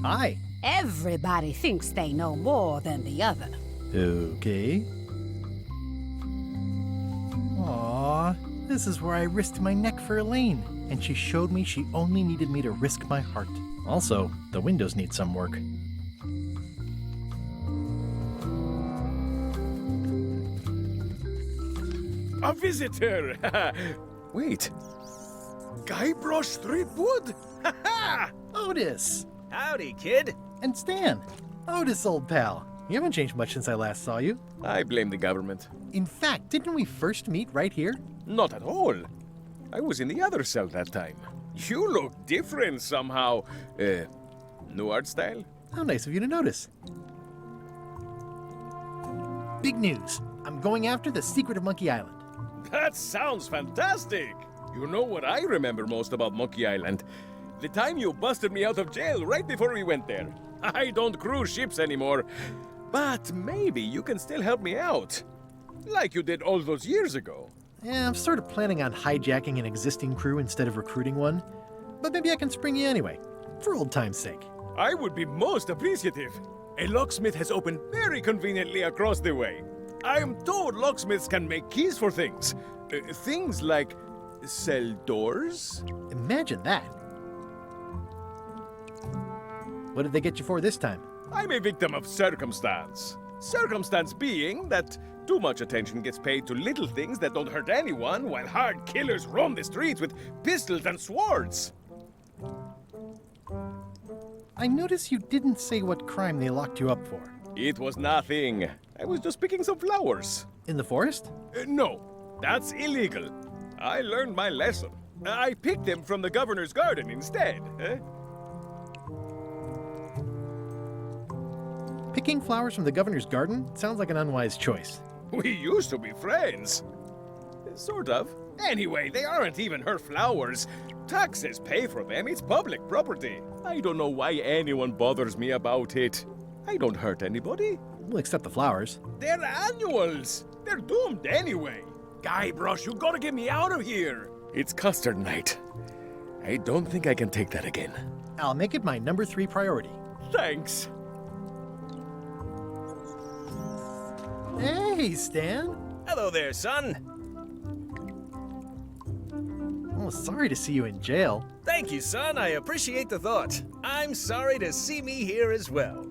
Hi. Everybody thinks they know more than the other. Okay. Aw, this is where I risked my neck for Elaine, and she showed me she only needed me to risk my heart. Also, the windows need some work. A visitor! Wait. Guybrush Threepwood? Ha ha! Otis! Howdy, kid. And Stan! Otis, old pal. You haven't changed much since I last saw you. I blame the government. In fact, didn't we first meet right here? Not at all. I was in the other cell that time. You look different somehow. New art style? How nice of you to notice. Big news. I'm going after the secret of Monkey Island. That sounds fantastic! You know what I remember most about Monkey Island? The time you busted me out of jail right before we went there. I don't cruise ships anymore. But maybe you can still help me out. Like you did all those years ago. Yeah, I'm sort of planning on hijacking an existing crew instead of recruiting one. But maybe I can spring you anyway, for old time's sake. I would be most appreciative. A locksmith has opened very conveniently across the way. I am told locksmiths can make keys for things. Things like cell doors? Imagine that. What did they get you for this time? I'm a victim of circumstance. Circumstance being that too much attention gets paid to little things that don't hurt anyone, while hard killers roam the streets with pistols and swords. I notice you didn't say what crime they locked you up for. It was nothing. I was just picking some flowers. In the forest? No, that's illegal. I learned my lesson. I picked them from the governor's garden instead. Picking flowers from the governor's garden sounds like an unwise choice. We used to be friends. Sort of. Anyway, they aren't even her flowers. Taxes pay for them. It's public property. I don't know why anyone bothers me about it. I don't hurt anybody. We'll accept the flowers. They're annuals. They're doomed anyway. Guybrush, you gotta get me out of here. It's custard night. I don't think I can take that again. I'll make it my number 3 priority. Thanks. Hey, Stan. Hello there, son. Oh, sorry to see you in jail. Thank you, son. I appreciate the thought. I'm sorry to see me here as well.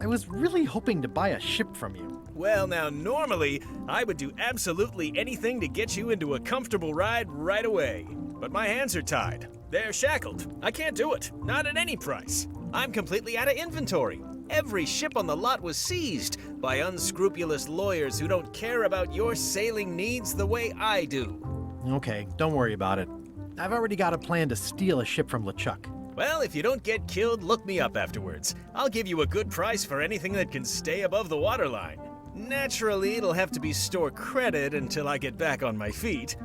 I was really hoping to buy a ship from you. Well, now, normally, I would do absolutely anything to get you into a comfortable ride right away. But my hands are tied. They're shackled. I can't do it. Not at any price. I'm completely out of inventory. Every ship on the lot was seized by unscrupulous lawyers who don't care about your sailing needs the way I do. Okay, don't worry about it. I've already got a plan to steal a ship from LeChuck. Well, if you don't get killed, look me up afterwards. I'll give you a good price for anything that can stay above the waterline. Naturally, it'll have to be store credit until I get back on my feet.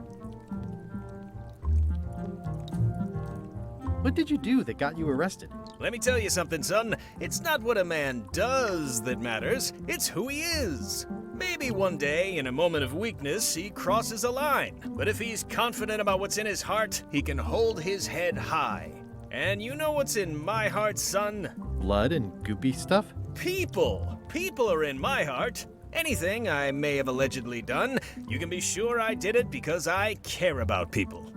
What did you do that got you arrested? Let me tell you something, son. It's not what a man does that matters, it's who he is. Maybe one day, in a moment of weakness, he crosses a line. But if he's confident about what's in his heart, he can hold his head high. And you know what's in my heart, son? Blood and goopy stuff? People. People are in my heart. Anything I may have allegedly done, you can be sure I did it because I care about people.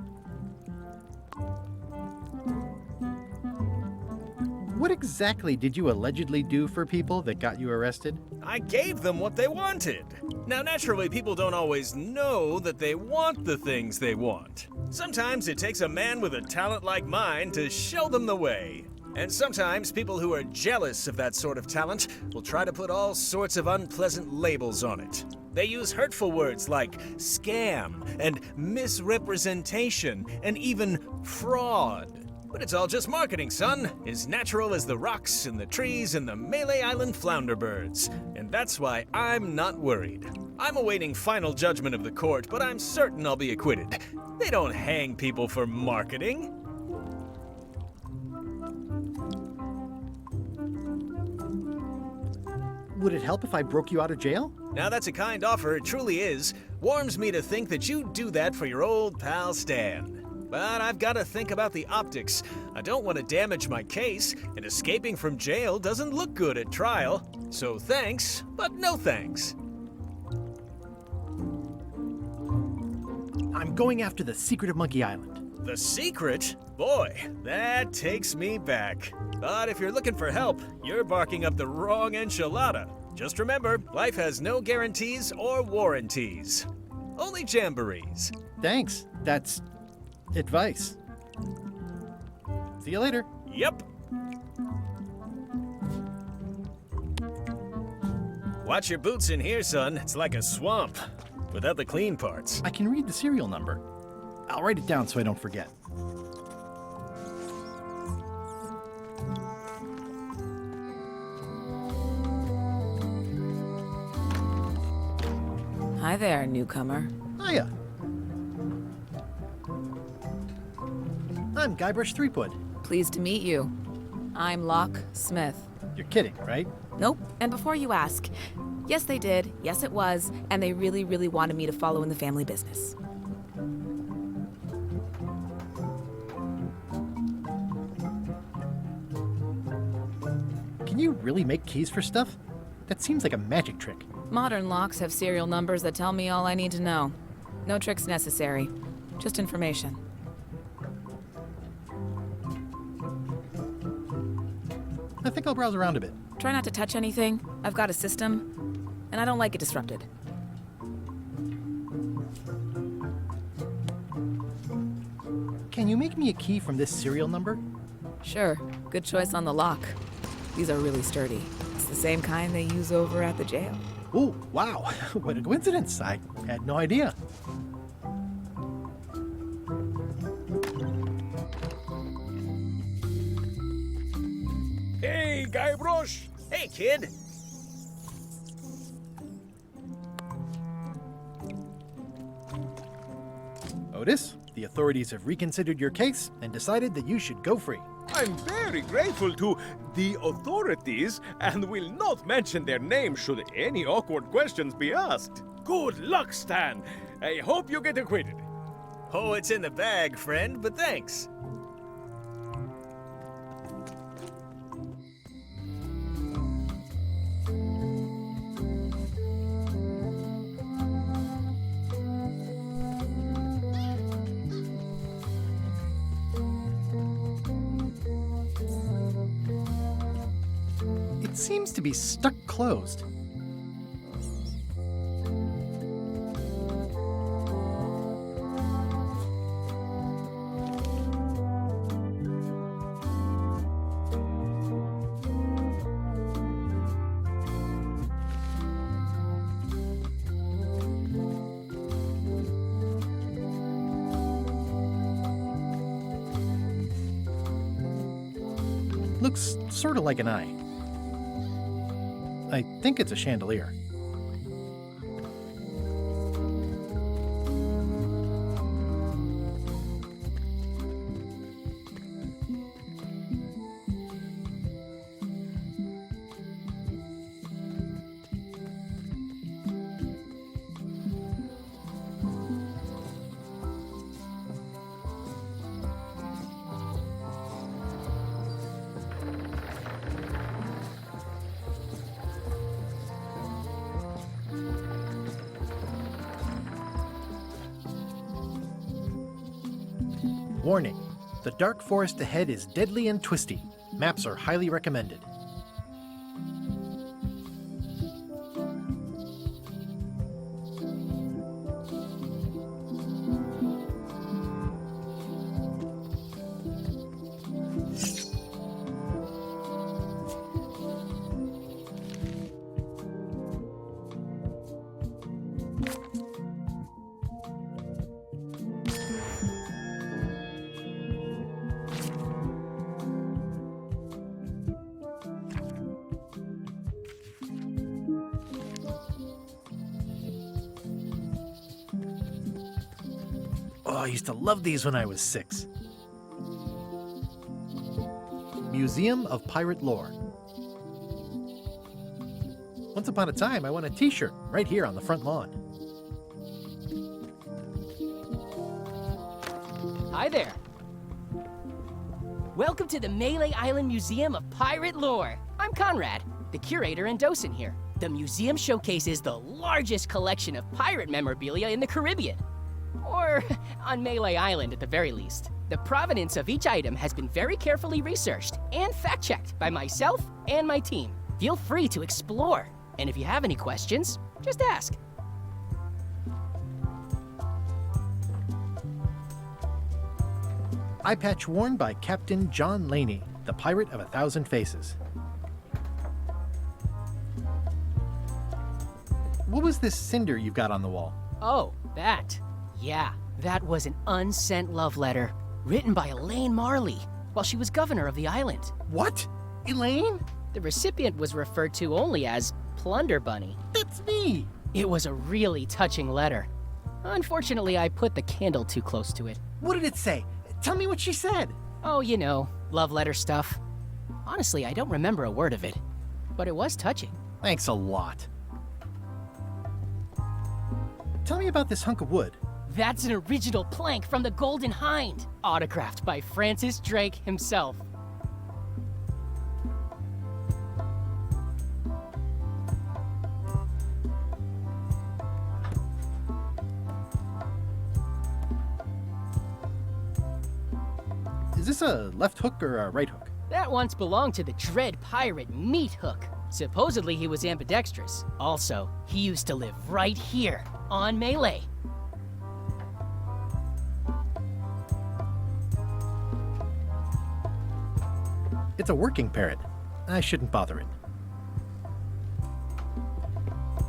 What exactly did you allegedly do for people that got you arrested? I gave them what they wanted. Now, naturally, people don't always know that they want the things they want. Sometimes it takes a man with a talent like mine to show them the way. And sometimes people who are jealous of that sort of talent will try to put all sorts of unpleasant labels on it. They use hurtful words like scam and misrepresentation and even fraud. But it's all just marketing, son. As natural as the rocks and the trees and the Malay Island flounder birds. And that's why I'm not worried. I'm awaiting final judgment of the court, but I'm certain I'll be acquitted. They don't hang people for marketing. Would it help if I broke you out of jail? Now that's a kind offer, it truly is. Warms me to think that you'd do that for your old pal Stan. but I've got to think about the optics. I don't want to damage my case, and escaping from jail doesn't look good at trial. So thanks, but no thanks. I'm going after the secret of Monkey Island. The secret? Boy, that takes me back. But if you're looking for help, you're barking up the wrong enchilada. Just remember, life has no guarantees or warranties. Only jamborees. Thanks. That's advice. See you later. Yep. Watch your boots in here, son. It's like a swamp. Without the clean parts. I can read the serial number. I'll write it down so I don't forget. Hi there, newcomer. Hiya. I'm Guybrush Threepwood. Pleased to meet you. I'm Locke Smith. You're kidding, right? Nope. And before you ask, yes, they did. Yes, it was. And they really, really wanted me to follow in the family business. Can you really make keys for stuff? That seems like a magic trick. Modern locks have serial numbers that tell me all I need to know. No tricks necessary. Just information. I think I'll browse around a bit. Try not to touch anything. I've got a system, and I don't like it disrupted. Can you make me a key from this serial number? Sure. Good choice on the lock. These are really sturdy. It's the same kind they use over at the jail. Ooh, wow. What a coincidence. I had no idea. Hey, Guybrush! Hey, kid. Otis, the authorities have reconsidered your case and decided that you should go free. I'm very grateful to the authorities and will not mention their name should any awkward questions be asked. Good luck, Stan. I hope you get acquitted. Oh, it's in the bag, friend, but thanks. It seems to be stuck closed. Looks sort of like an eye. I think it's a chandelier. Warning, the dark forest ahead is deadly and twisty. Maps are highly recommended. Oh, I used to love these when I was 6. Museum of Pirate Lore. Once upon a time, I won a t-shirt right here on the front lawn. Hi there. Welcome to the Melee Island Museum of Pirate Lore. I'm Conrad, the curator and docent here. The museum showcases the largest collection of pirate memorabilia in the Caribbean. Or on Melee Island at the very least. The provenance of each item has been very carefully researched and fact-checked by myself and my team. Feel free to explore, and if you have any questions, just ask. Eye patch worn by Captain John Laney, the pirate of 1,000 faces. What was this cinder you've got on the wall? Oh, that. Yeah, that was an unsent love letter written by Elaine Marley while she was governor of the island. What? Elaine? The recipient was referred to only as Plunder Bunny. That's me! It was a really touching letter. Unfortunately, I put the candle too close to it. What did it say? Tell me what she said. Oh, you know, love letter stuff. Honestly, I don't remember a word of it, but it was touching. Thanks a lot. Tell me about this hunk of wood. That's an original plank from the Golden Hind, autographed by Francis Drake himself. Is this a left hook or a right hook? That once belonged to the Dread Pirate Meat Hook. Supposedly he was ambidextrous. Also, he used to live right here, on Melee. It's a working parrot. I shouldn't bother it.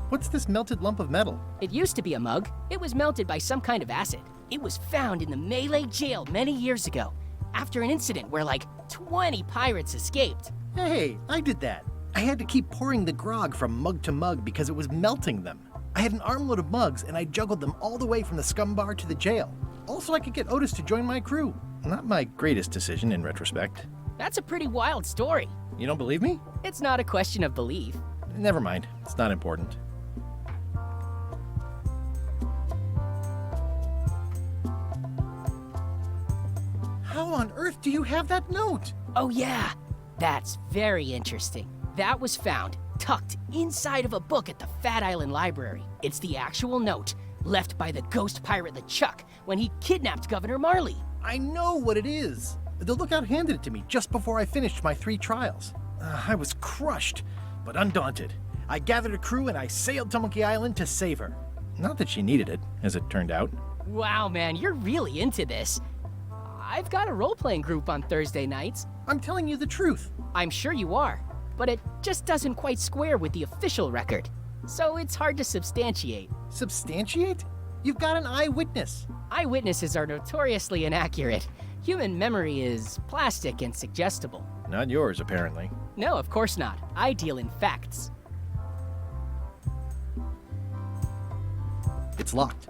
What's this melted lump of metal? It used to be a mug. It was melted by some kind of acid. It was found in the Melee jail many years ago, after an incident where like 20 pirates escaped. Hey, I did that. I had to keep pouring the grog from mug to mug because it was melting them. I had an armload of mugs and I juggled them all the way from the scum bar to the jail. Also, I could get Otis to join my crew. Not my greatest decision in retrospect. That's a pretty wild story. You don't believe me? It's not a question of belief. Never mind. It's not important. How on earth do you have that note? Oh yeah, that's very interesting. That was found tucked inside of a book at the Fat Island Library. It's the actual note left by the ghost pirate LeChuck when he kidnapped Governor Marley. I know what it is. The lookout handed it to me just before I finished my 3 trials. I was crushed, but undaunted. I gathered a crew and I sailed to Monkey Island to save her. Not that she needed it, as it turned out. Wow, man, you're really into this. I've got a role-playing group on Thursday nights. I'm telling you the truth. I'm sure you are, but it just doesn't quite square with the official record. So it's hard to substantiate. Substantiate? You've got an eyewitness. Eyewitnesses are notoriously inaccurate. Human memory is plastic and suggestible. Not yours, apparently. No, of course not. I deal in facts. It's locked.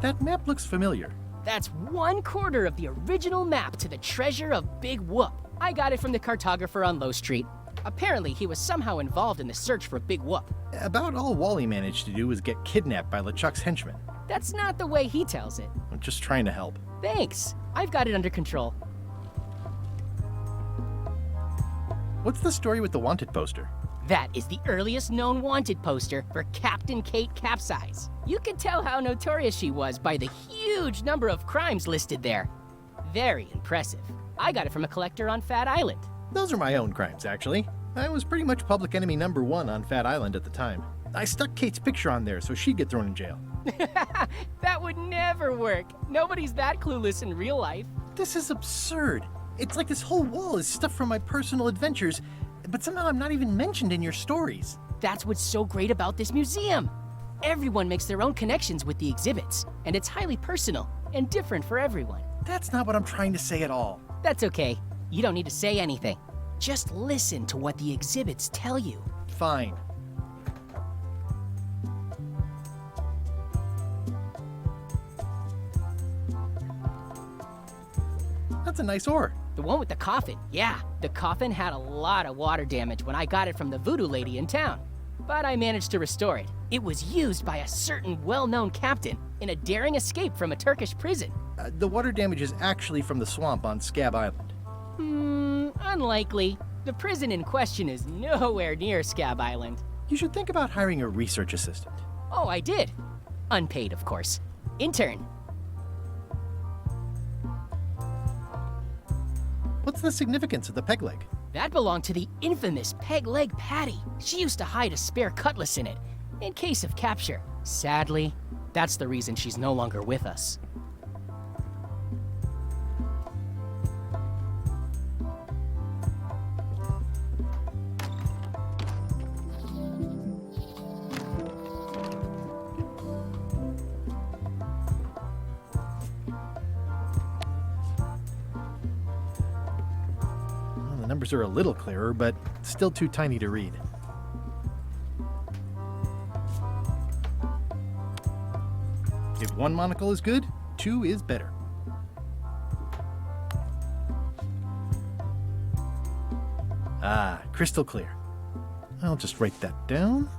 That map looks familiar. That's 1/4 of the original map to the treasure of Big Whoop. I got it from the cartographer on Low Street. Apparently, he was somehow involved in the search for Big Whoop. About all Wally managed to do was get kidnapped by LeChuck's henchmen. That's not the way he tells it. I'm just trying to help. Thanks. I've got it under control. What's the story with the wanted poster? That is the earliest known wanted poster for Captain Kate Capsize. You can tell how notorious she was by the huge number of crimes listed there. Very impressive. I got it from a collector on Fat Island. Those are my own crimes, actually. I was pretty much public enemy #1 on Fat Island at the time. I stuck Kate's picture on there so she'd get thrown in jail. That would never work. Nobody's that clueless in real life. This is absurd. It's like this whole wall is stuff from my personal adventures, but somehow I'm not even mentioned in your stories. That's what's so great about this museum. Everyone makes their own connections with the exhibits, and it's highly personal and different for everyone. That's not what I'm trying to say at all. That's okay. You don't need to say anything. Just listen to what the exhibits tell you. Fine. That's a nice ore. The one with the coffin, yeah. The coffin had a lot of water damage when I got it from the voodoo lady in town. but I managed to restore it. It was used by a certain well-known captain in a daring escape from a Turkish prison. The water damage is actually from the swamp on Scab Island. Unlikely. The prison in question is nowhere near Scab Island. You should think about hiring a research assistant. Oh, I did. Unpaid, of course. Intern. What's the significance of the peg leg? That belonged to the infamous Peg Leg Patty. She used to hide a spare cutlass in it, in case of capture. Sadly, that's the reason she's no longer with us. The numbers are a little clearer, but still too tiny to read. If one monocle is good, two is better. Ah, crystal clear. I'll just write that down.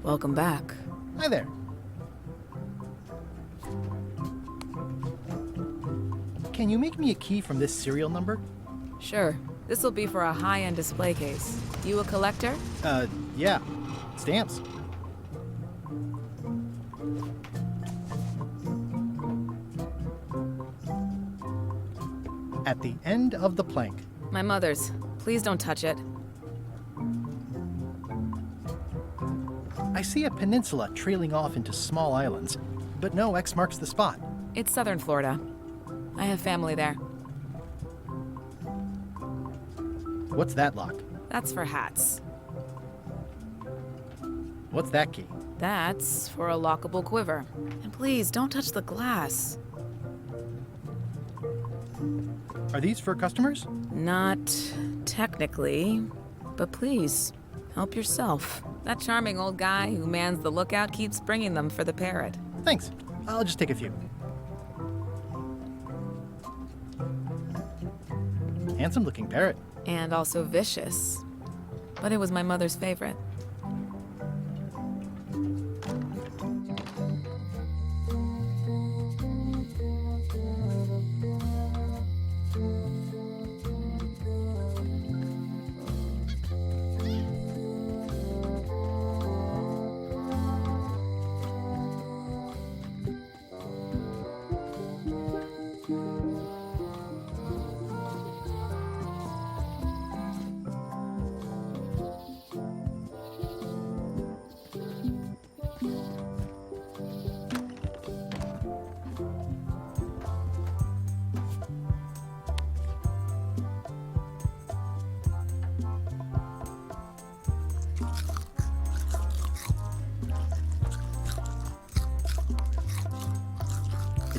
Welcome back. Hi there. Can you make me a key from this serial number? Sure. This'll be for a high-end display case. You a collector? Yeah. Stamps. At the end of the plank. My mother's. Please don't touch it. I see a peninsula trailing off into small islands, but no X marks the spot. It's southern Florida. I have family there. What's that lock? That's for hats. What's that key? That's for a lockable quiver. And please, don't touch the glass. Are these for customers? Not technically, but please, help yourself. That charming old guy who mans the lookout keeps bringing them for the parrot. Thanks. I'll just take a few. Handsome looking parrot. And also vicious. But it was my mother's favorite.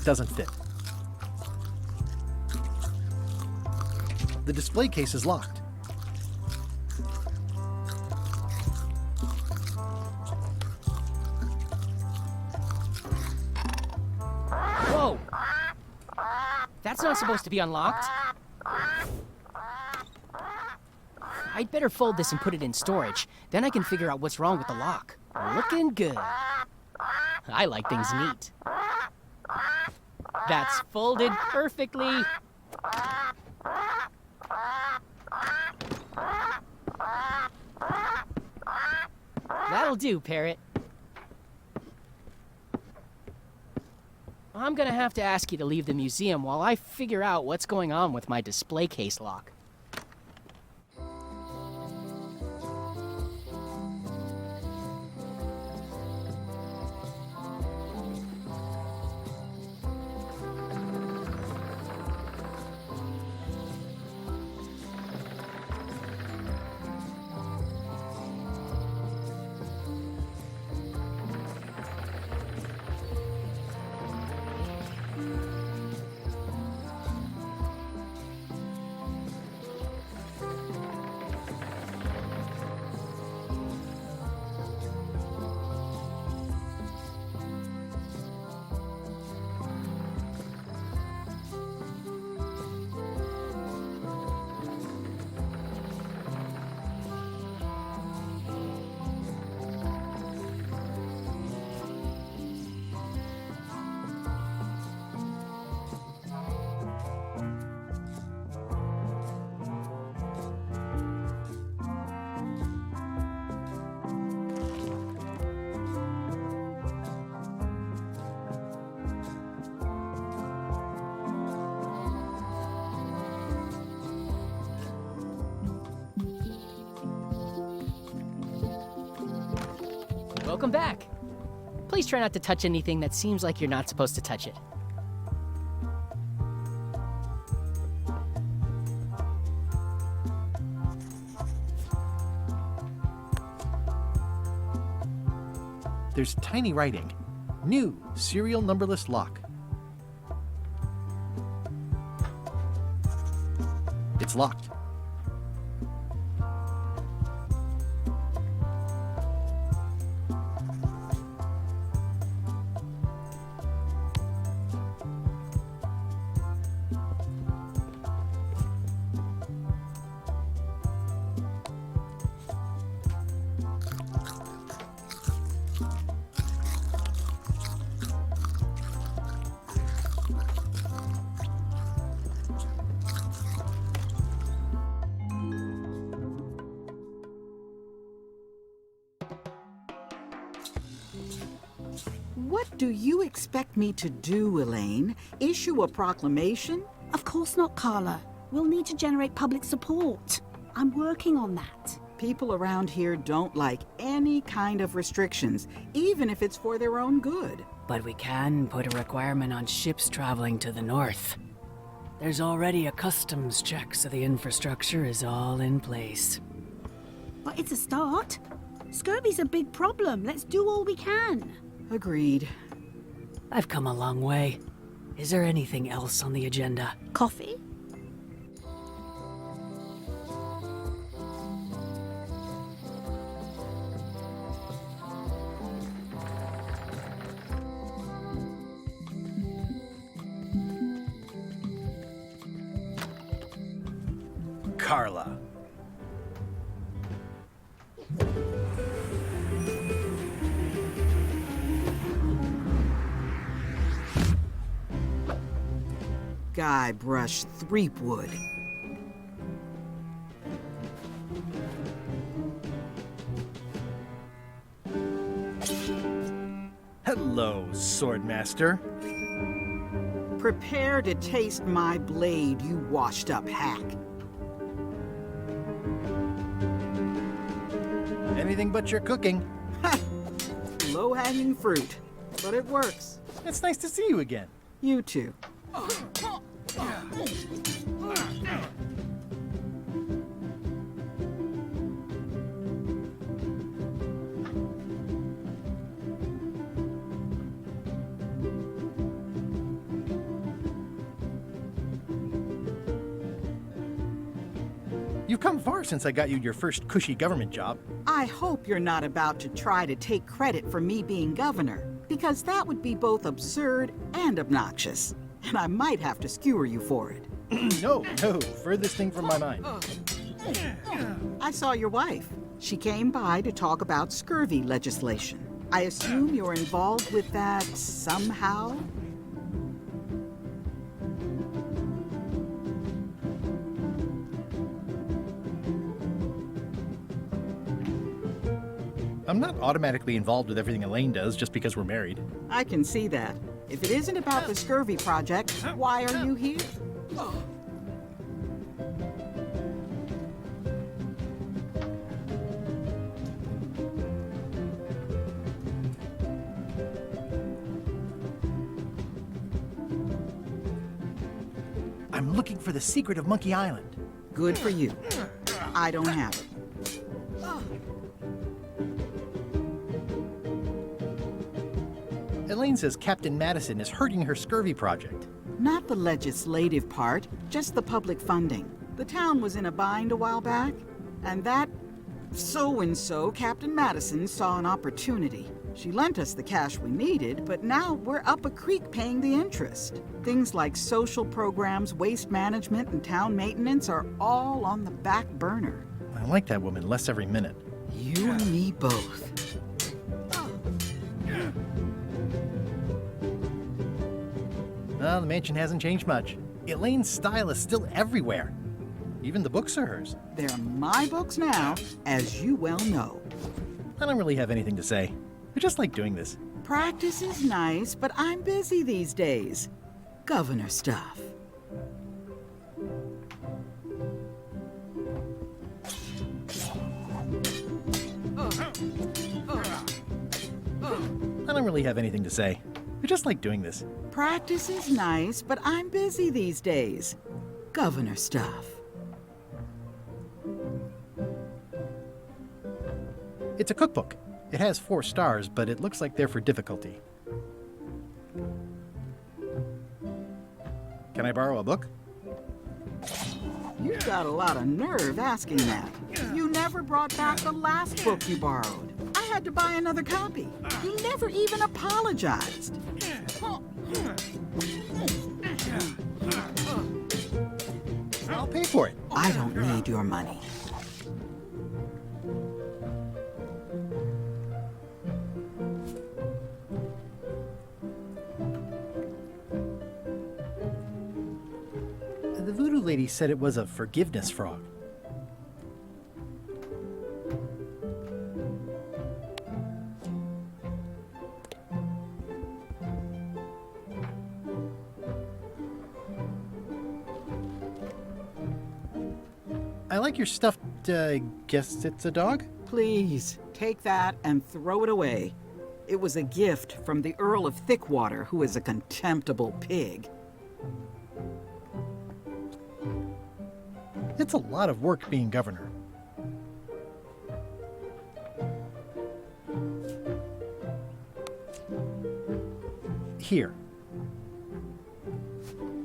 Doesn't fit. The display case is locked. Whoa! That's not supposed to be unlocked. I'd better fold this and put it in storage. Then I can figure out what's wrong with the lock. Looking good. I like things neat. That's folded perfectly. That'll do, Parrot. I'm gonna have to ask you to leave the museum while I figure out what's going on with my display case lock. Welcome back. Please try not to touch anything that seems like you're not supposed to touch it. There's tiny writing. New serial numberless lock. It's locked. What do you expect me to do, Elaine? Issue a proclamation? Of course not, Carla. We'll need to generate public support. I'm working on that. People around here don't like any kind of restrictions, even if it's for their own good. But we can put a requirement on ships traveling to the north. There's already a customs check, so the infrastructure is all in place. But it's a start. Scurvy's a big problem. Let's do all we can. Agreed. I've come a long way. Is there anything else on the agenda? Coffee? Carla. Guybrush Threepwood. Hello, Swordmaster. Prepare to taste my blade, you washed-up hack. Anything but your cooking. Low-hanging fruit, but it works. It's nice to see you again. You too. You've come far since I got you your first cushy government job. I hope you're not about to try to take credit for me being governor, because that would be both absurd and obnoxious, and I might have to skewer you for it. No, furthest thing from my mind. I saw your wife. She came by to talk about scurvy legislation. I assume you're involved with that somehow? I'm not automatically involved with everything Elaine does just because we're married. I can see that. If it isn't about the scurvy project, why are you here? I'm looking for the secret of Monkey Island. Good for you. I don't have it. Elaine says Captain Madison is hurting her scurvy project. Not the legislative part, just the public funding. The town was in a bind a while back, and that so-and-so, Captain Madison, saw an opportunity. She lent us the cash we needed, but now we're up a creek paying the interest. Things like social programs, waste management, and town maintenance are all on the back burner. I like that woman less every minute. You and me both. Well, the mansion hasn't changed much. Elaine's style is still everywhere. Even the books are hers. They're my books now, as you well know. I don't really have anything to say. I just like doing this. Practice is nice, but I'm busy these days. Governor stuff. I don't really have anything to say. I just like doing this. Practice is nice, but I'm busy these days. Governor stuff. It's a cookbook. It has 4 stars, but it looks like they're for difficulty. Can I borrow a book? You've got a lot of nerve asking that. You never brought back the last book you borrowed. I had to buy another copy. You never even apologized. I'll pay for it. I don't need your money. The voodoo lady said it was a forgiveness frog. I like your stuffed, guess it's a dog? Please, take that and throw it away. It was a gift from the Earl of Thickwater, who is a contemptible pig. It's a lot of work being governor. Here.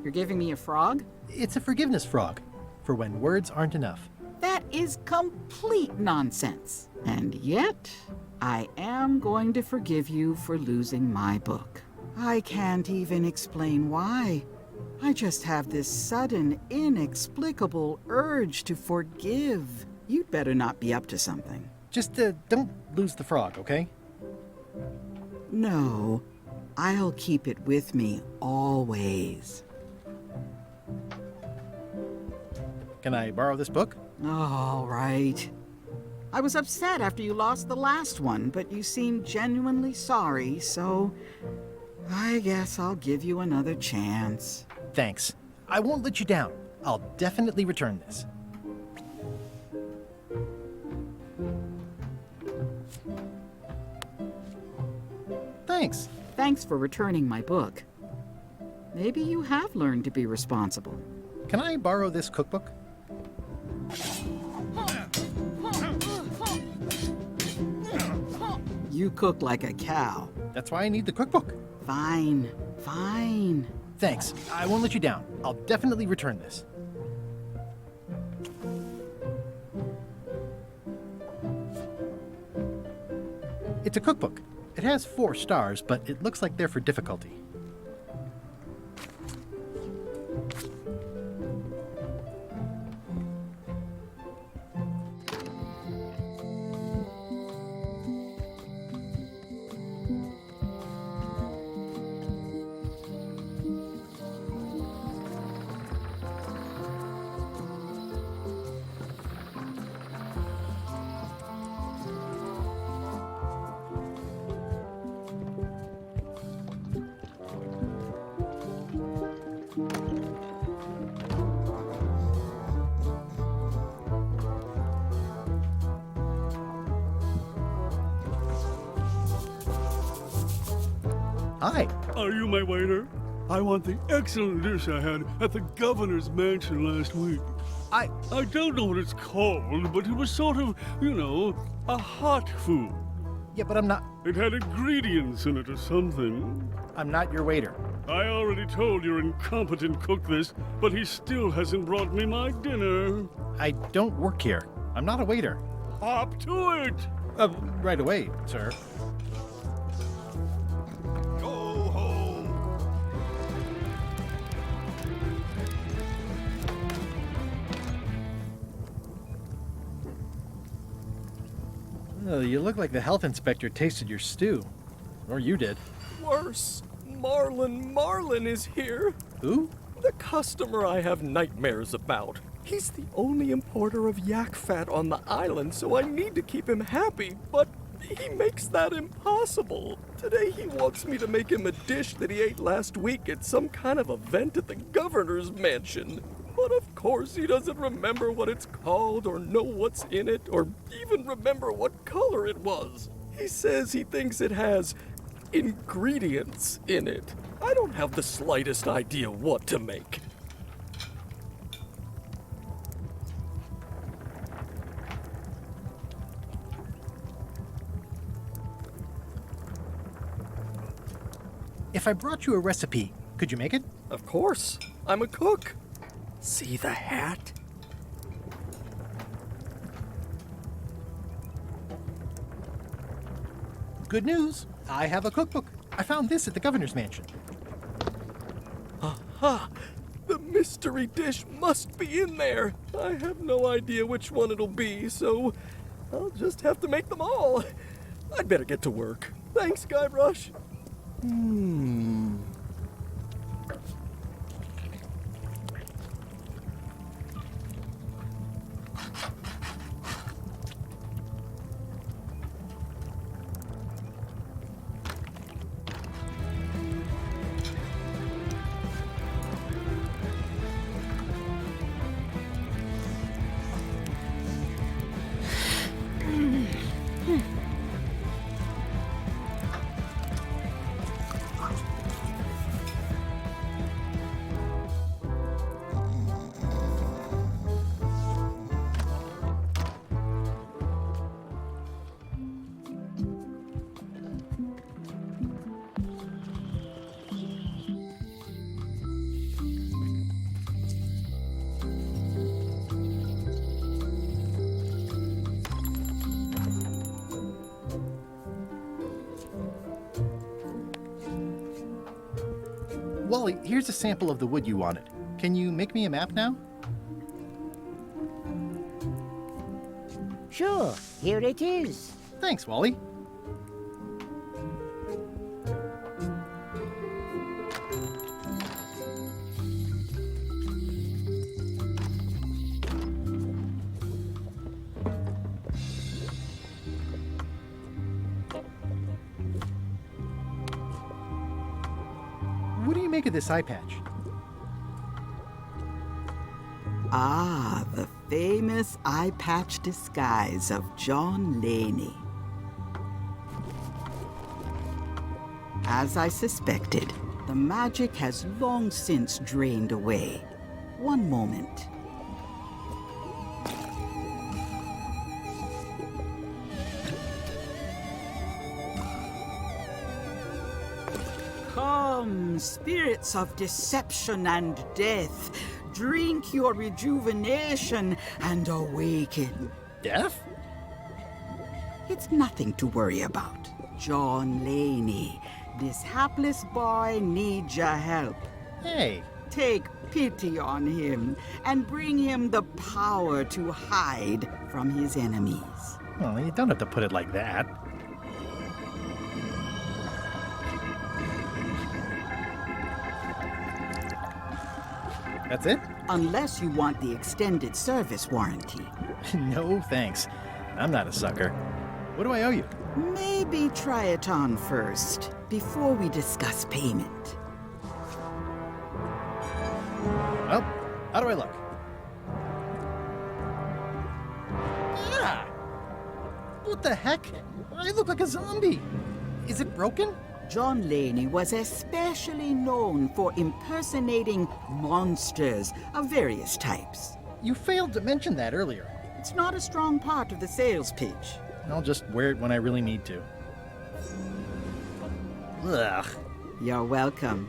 You're giving me a frog? It's a forgiveness frog, for when words aren't enough. That is complete nonsense. And yet, I am going to forgive you for losing my book. I can't even explain why. I just have this sudden, inexplicable urge to forgive. You'd better not be up to something. Just, don't lose the frog, okay? No, I'll keep it with me always. Can I borrow this book? All right. I was upset after you lost the last one, but you seemed genuinely sorry, so I guess I'll give you another chance. Thanks. I won't let you down. I'll definitely return this. Thanks. Thanks for returning my book. Maybe you have learned to be responsible. Can I borrow this cookbook? You cook like a cow. That's why I need the cookbook. Fine, fine. Thanks. I won't let you down. I'll definitely return this. It's a cookbook. It has 4 stars, but it looks like they're for difficulty. Hi. Are you my waiter? I want the excellent dish I had at the governor's mansion last week. I don't know what it's called, but it was sort of, a hot food. Yeah, but I'm not. It had ingredients in it or something. I'm not your waiter. I already told your incompetent cook this, but he still hasn't brought me my dinner. I don't work here. I'm not a waiter. Hop to it! Right away, sir. Go home! You look like the health inspector tasted your stew. Or you did. Worse. Marlin is here. Who? The customer I have nightmares about. He's the only importer of yak fat on the island, so I need to keep him happy, but he makes that impossible. Today he wants me to make him a dish that he ate last week at some kind of event at the governor's mansion. But of course he doesn't remember what it's called or know what's in it or even remember what color it was. He says he thinks it has ingredients in it. I don't have the slightest idea what to make. If I brought you a recipe, could you make it? Of course. I'm a cook. See the hat? Good news. I have a cookbook. I found this at the governor's mansion. Aha! The mystery dish must be in there. I have no idea which one it'll be, so I'll just have to make them all. I'd better get to work. Thanks, Guybrush. Wally, here's a sample of the wood you wanted. Can you make me a map now? Sure, here it is. Thanks, Wally. What do you make of this eye patch? Ah, the famous eye patch disguise of John Laney. As I suspected, the magic has long since drained away. One moment. Come, spirits of deception and death, drink your rejuvenation and awaken. Death? It's nothing to worry about. John Laney, this hapless boy needs your help. Hey. Take pity on him and bring him the power to hide from his enemies. Well, you don't have to put it like that. That's it? Unless you want the extended service warranty. No, thanks. I'm not a sucker. What do I owe you? Maybe try it on first, before we discuss payment. Well, how do I look? Ah! What the heck? I look like a zombie. Is it broken? John Laney was especially known for impersonating monsters of various types. You failed to mention that earlier. It's not a strong part of the sales pitch. I'll just wear it when I really need to. Ugh. You're welcome.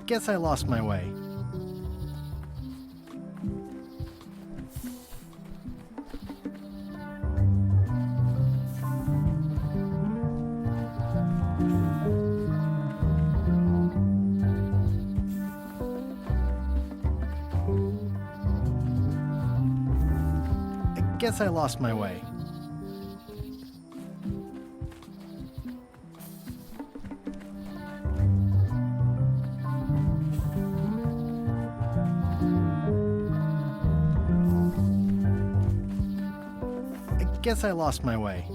Guess I lost my way. I guess I lost my way. Guess I lost my way.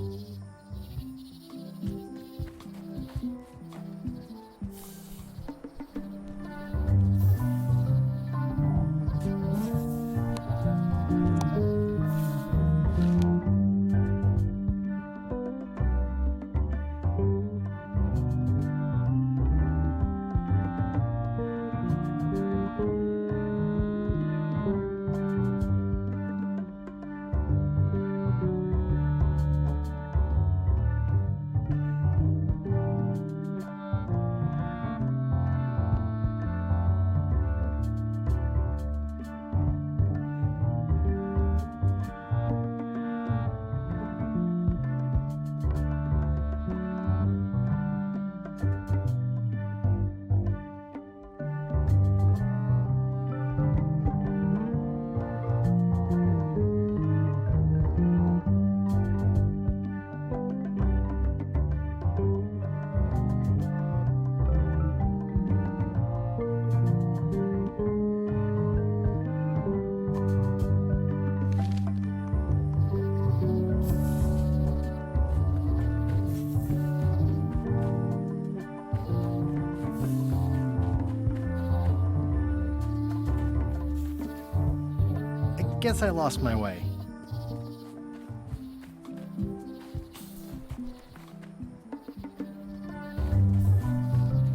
Guess I lost my way.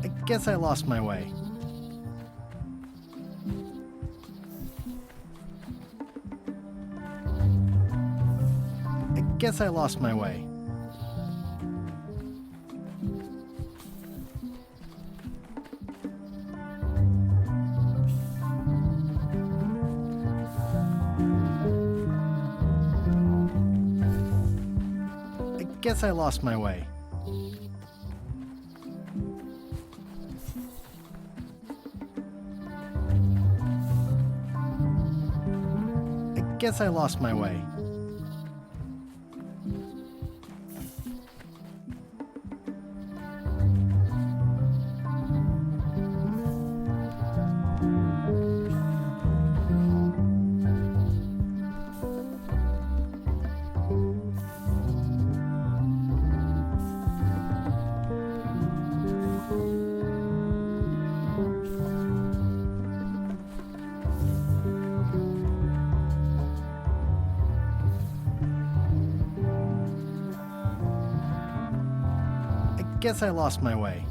I guess I lost my way. I guess I lost my way. Guess I lost my way. I guess I lost my way. guess I lost my way.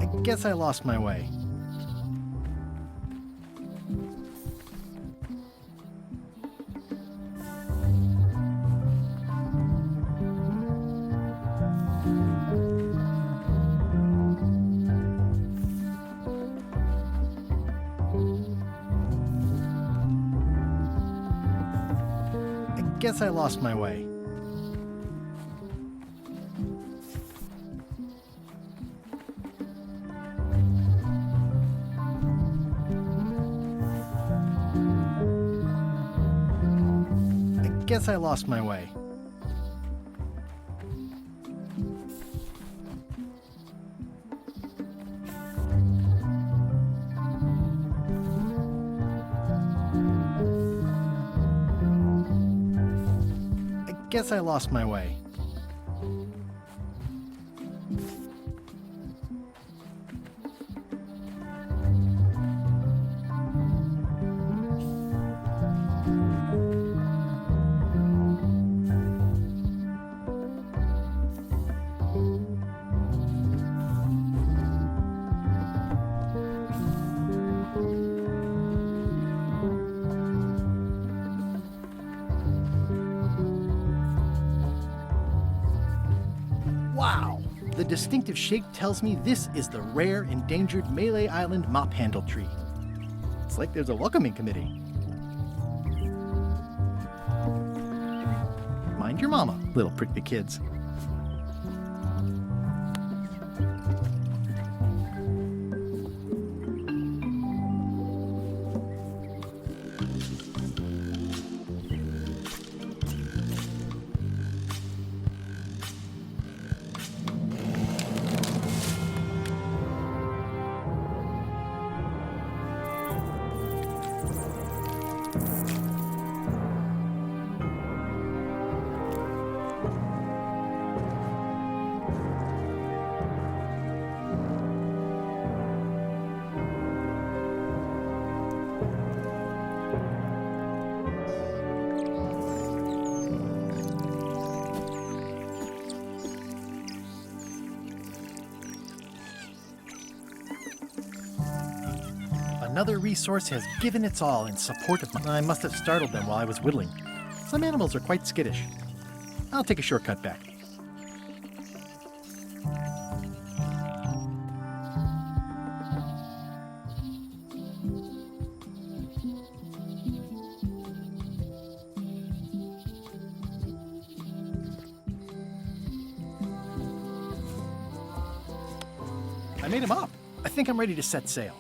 I guess I lost my way. I guess I lost my way. I guess I lost my way. I guess I lost my way. Wow! The distinctive shape tells me this is the rare, endangered Malay Island mop handle tree. It's like there's a welcoming committee. Mind your mama, little prickly kids. Another resource has given its all in support of I must have startled them while I was whittling. Some animals are quite skittish. I'll take a shortcut back. I made him up. I think I'm ready to set sail.